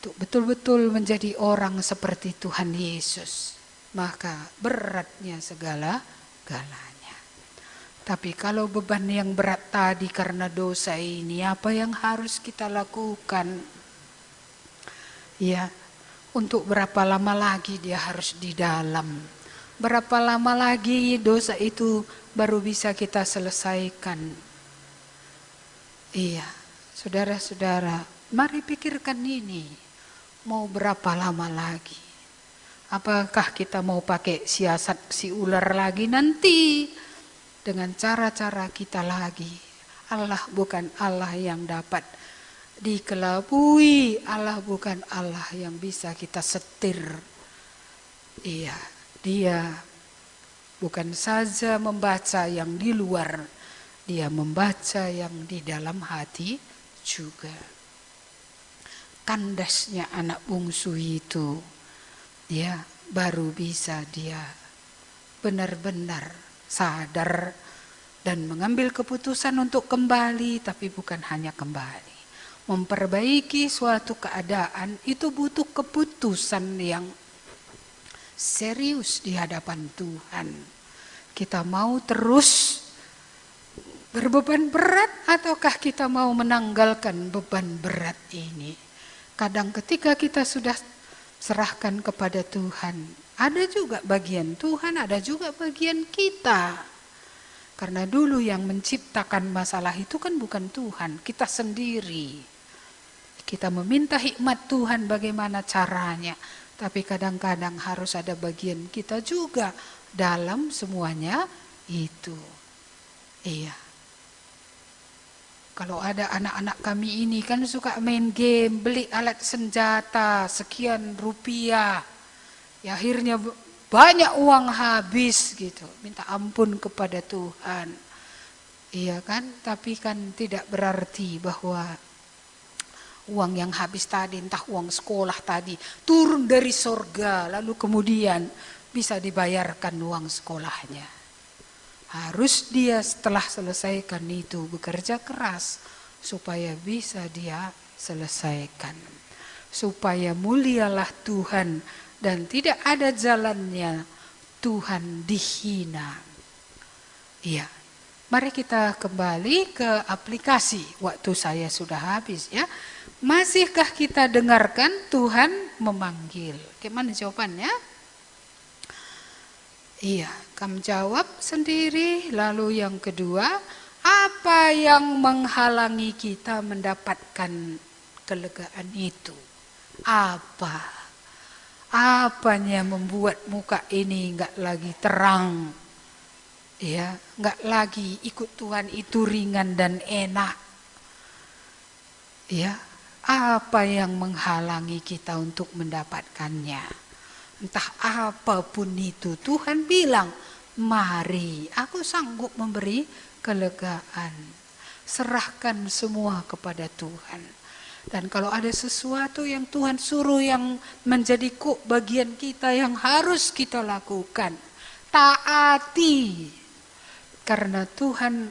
untuk betul-betul menjadi orang seperti Tuhan Yesus, maka beratnya segala-galanya. Tapi kalau beban yang berat tadi karena dosa ini, apa yang harus kita lakukan? Ya, untuk berapa lama lagi dia harus di dalam? Berapa lama lagi dosa itu baru bisa kita selesaikan? Iya, saudara-saudara, mari pikirkan ini. Mau berapa lama lagi? Apakah kita mau pakai siasat si ular lagi nanti? Dengan cara-cara kita lagi. Allah bukan Allah yang dapat dikelabui. Allah bukan Allah yang bisa kita setir. Iya, dia bukan saja membaca yang di luar, dia membaca yang di dalam hati juga. Kandasnya anak bungsu itu ya baru bisa dia benar-benar sadar dan mengambil keputusan untuk kembali, tapi bukan hanya kembali. Memperbaiki suatu keadaan itu butuh keputusan yang serius di hadapan Tuhan. Kita mau terus berbeban berat ataukah kita mau menanggalkan beban berat ini? Kadang ketika kita sudah serahkan kepada Tuhan, ada juga bagian Tuhan, ada juga bagian kita. Karena dulu yang menciptakan masalah itu kan bukan Tuhan, kita sendiri. Kita meminta hikmat Tuhan bagaimana caranya, tapi kadang-kadang harus ada bagian kita juga dalam semuanya itu. Iya. Kalau ada anak-anak kami ini kan suka main game, beli alat senjata sekian rupiah. Ya akhirnya banyak uang habis gitu, minta ampun kepada Tuhan. Iya kan, tapi kan tidak berarti bahwa uang yang habis tadi, entah uang sekolah tadi, turun dari sorga lalu kemudian bisa dibayarkan uang sekolahnya. Harus dia setelah selesaikan itu bekerja keras supaya bisa dia selesaikan. Supaya mulialah Tuhan dan tidak ada jalannya Tuhan dihina. Iya, mari kita kembali ke aplikasi. Waktu saya sudah habis ya. Masihkah kita dengarkan Tuhan memanggil? Gimana jawabannya? Iya, kamu jawab sendiri. Lalu yang kedua, apa yang menghalangi kita mendapatkan kelegaan itu? Apa? Apanya membuat muka ini enggak lagi terang? Ya, enggak lagi ikut Tuhan itu ringan dan enak. Ya, apa yang menghalangi kita untuk mendapatkannya? Entah apapun itu, Tuhan bilang, mari, aku sanggup memberi kelegaan. Serahkan semua kepada Tuhan. Dan kalau ada sesuatu yang Tuhan suruh yang menjadi bagian kita yang harus kita lakukan, taati. Karena Tuhan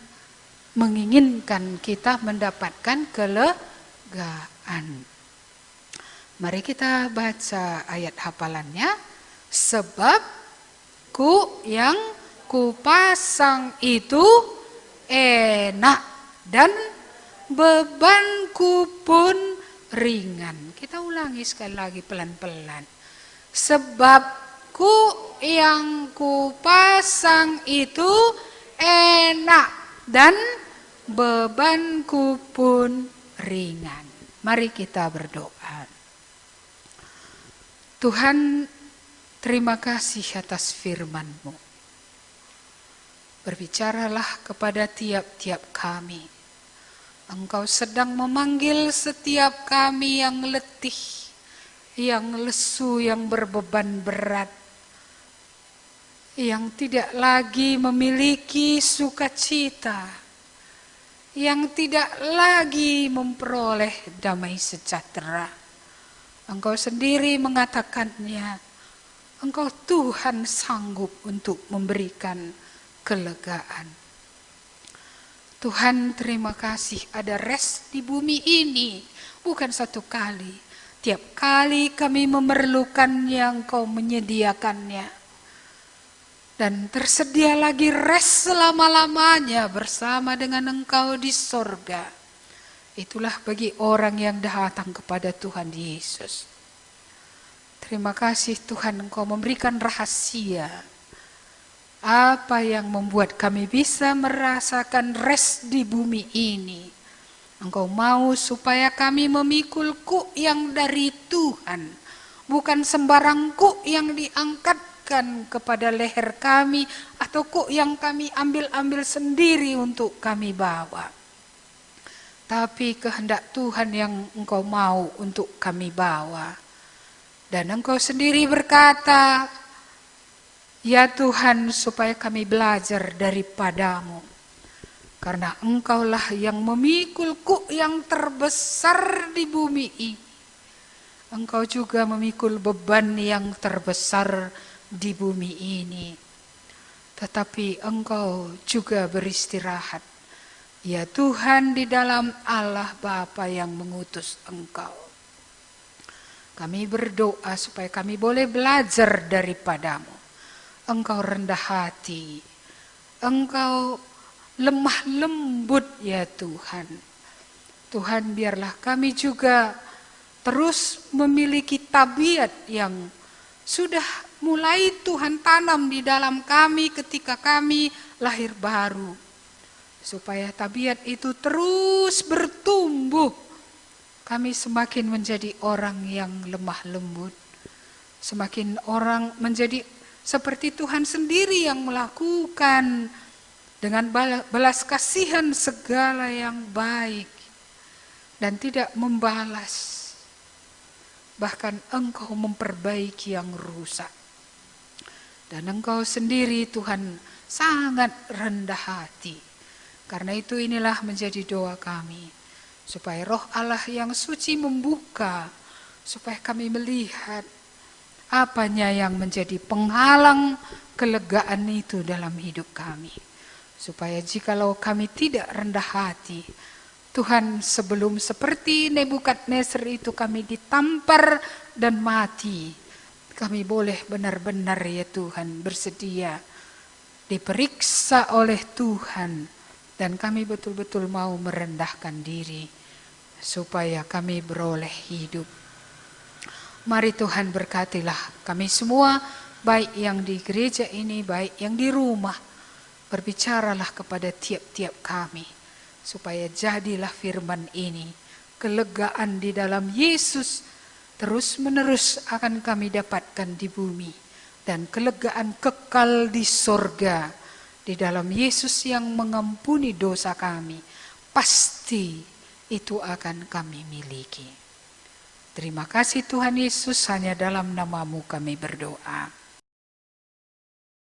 menginginkan kita mendapatkan kelegaan. Mari kita baca ayat hafalannya. Sebab yang kupasang itu enak dan bebanku pun ringan. Kita ulangi sekali lagi pelan-pelan. Sebabku yang kupasang itu enak dan bebanku pun ringan. Mari kita berdoa. Tuhan, terima kasih atas firman-Mu. Berbicaralah kepada tiap-tiap kami. Engkau sedang memanggil setiap kami yang letih, yang lesu, yang berbeban berat, yang tidak lagi memiliki sukacita, yang tidak lagi memperoleh damai sejahtera. Engkau sendiri mengatakannya, Engkau Tuhan sanggup untuk memberikan kelegaan. Tuhan, terima kasih ada rest di bumi ini, bukan satu kali. Tiap kali kami memerlukannya, Engkau menyediakannya. Dan tersedia lagi rest selama-lamanya bersama dengan Engkau di sorga. Itulah bagi orang yang datang kepada Tuhan Yesus. Terima kasih Tuhan, Engkau memberikan rahasia. Apa yang membuat kami bisa merasakan rest di bumi ini. Engkau mau supaya kami memikul kuk yang dari Tuhan. Bukan sembarang kuk yang diangkatkan kepada leher kami. Atau kuk yang kami ambil-ambil sendiri untuk kami bawa. Tapi kehendak Tuhan yang Engkau mau untuk kami bawa. Dan Engkau sendiri berkata, ya Tuhan, supaya kami belajar daripada-Mu. Karena Engkaulah yang memikul kuk yang terbesar di bumi ini. Engkau juga memikul beban yang terbesar di bumi ini. Tetapi Engkau juga beristirahat. Ya Tuhan, di dalam Allah Bapa yang mengutus Engkau. Kami berdoa supaya kami boleh belajar daripadamu. Engkau rendah hati. Engkau lemah lembut ya Tuhan. Tuhan, biarlah kami juga terus memiliki tabiat yang sudah mulai Tuhan tanam di dalam kami ketika kami lahir baru. Supaya tabiat itu terus bertumbuh. Kami semakin menjadi orang yang lemah lembut. Semakin orang menjadi seperti Tuhan sendiri yang melakukan dengan belas kasihan segala yang baik dan tidak membalas. Bahkan Engkau memperbaiki yang rusak. Dan Engkau sendiri Tuhan sangat rendah hati. Karena itu inilah menjadi doa kami. Supaya roh Allah yang suci membuka. Supaya kami melihat apanya yang menjadi penghalang kelegaan itu dalam hidup kami. Supaya jikalau kami tidak rendah hati, Tuhan, sebelum seperti Nebukadnezar itu kami ditampar dan mati, kami boleh benar-benar ya Tuhan bersedia diperiksa oleh Tuhan, dan kami betul-betul mau merendahkan diri supaya kami beroleh hidup. Mari Tuhan berkatilah kami semua, baik yang di gereja ini, baik yang di rumah. Berbicaralah kepada tiap-tiap kami, supaya jadilah firman ini, kelegaan di dalam Yesus terus-menerus akan kami dapatkan di bumi, dan kelegaan kekal di sorga, di dalam Yesus yang mengampuni dosa kami, pasti itu akan kami miliki. Terima kasih Tuhan Yesus, hanya dalam namamu kami berdoa.